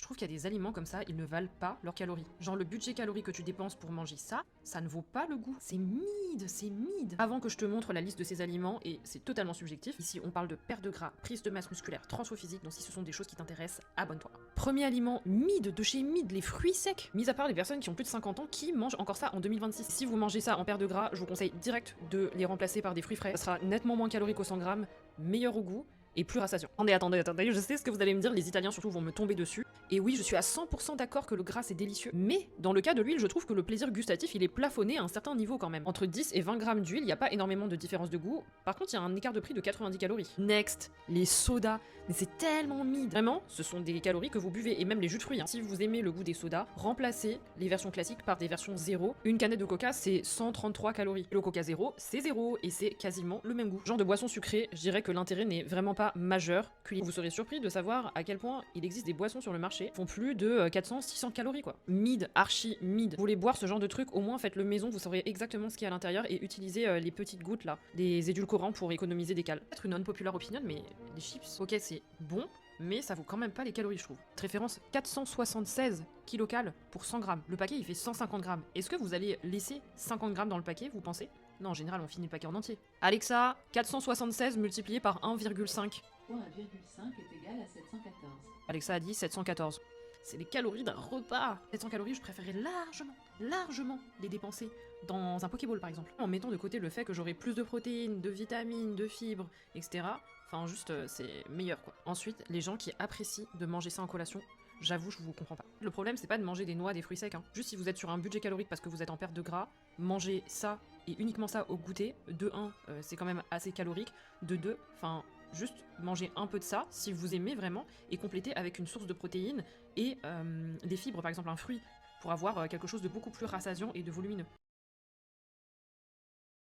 trouve qu'il y a des aliments comme ça, ils ne valent pas leurs calories. Genre le budget calories que tu dépenses pour manger ça, ça ne vaut pas le goût. C'est mid, c'est mid. Avant que je te montre la liste de ces aliments, et c'est totalement subjectif, ici on parle de perte de gras, prise de masse musculaire, transfo physique, donc si ce sont des choses qui t'intéressent, abonne-toi. Premier aliment, mid, de chez mid, les fruits secs. Mis à part les personnes qui ont plus de 50 ans, qui mangent encore ça en 2026. Si vous mangez ça en perte de gras, je vous conseille direct de les remplacer par des fruits frais. Ça sera nettement moins calorique au 100 grammes, meilleur au goût, et plus rassasiant. Attendez, je sais ce que vous allez me dire, les Italiens surtout vont me tomber dessus. Et oui, je suis à 100% d'accord que le gras c'est délicieux. Mais dans le cas de l'huile, je trouve que le plaisir gustatif il est plafonné à un certain niveau quand même. Entre 10 et 20 grammes d'huile, il n'y a pas énormément de différence de goût. Par contre, il y a un écart de prix de 90 calories. Next, les sodas. Mais c'est tellement mid. Vraiment, ce sont des calories que vous buvez, et même les jus de fruits. Si vous aimez le goût des sodas, remplacez les versions classiques par des versions zéro. Une canette de coca, c'est 133 calories. Le coca zéro, c'est zéro, et c'est quasiment le même goût. Genre de boisson sucrée, je dirais que l'intérêt n'est vraiment pas majeur. Vous serez surpris de savoir à quel point il existe des boissons sur le marché qui font plus de 400-600 calories quoi. Mid, archi mid. Vous voulez boire ce genre de truc, au moins faites-le maison, vous saurez exactement ce qu'il y a à l'intérieur et utilisez les petites gouttes là, des édulcorants pour économiser des calories. Peut-être une non-populaire opinion, mais les chips, ok c'est bon, mais ça vaut quand même pas les calories je trouve. Référence 476 kilocales pour 100 grammes. Le paquet il fait 150 grammes. Est-ce que vous allez laisser 50 grammes dans le paquet, vous pensez? Non, en général on finit le paquet en entier. Alexa, 476 multiplié par 1,5. 1,5 est égal à 714. Alexa a dit 714. C'est les calories d'un repas. 700 calories, je préférais largement les dépenser dans un Pokéball par exemple. En mettant de côté le fait que j'aurai plus de protéines, de vitamines, de fibres, etc. Enfin juste, c'est meilleur quoi. Ensuite, les gens qui apprécient de manger ça en collation, j'avoue, je vous comprends pas. Le problème, c'est pas de manger des noix, des fruits secs. Juste si vous êtes sur un budget calorique parce que vous êtes en perte de gras, mangez ça et uniquement ça au goûter. De 1, c'est quand même assez calorique. De 2, enfin... juste mangez un peu de ça, si vous aimez vraiment, et complétez avec une source de protéines et des fibres, par exemple un fruit, pour avoir quelque chose de beaucoup plus rassasiant et de volumineux.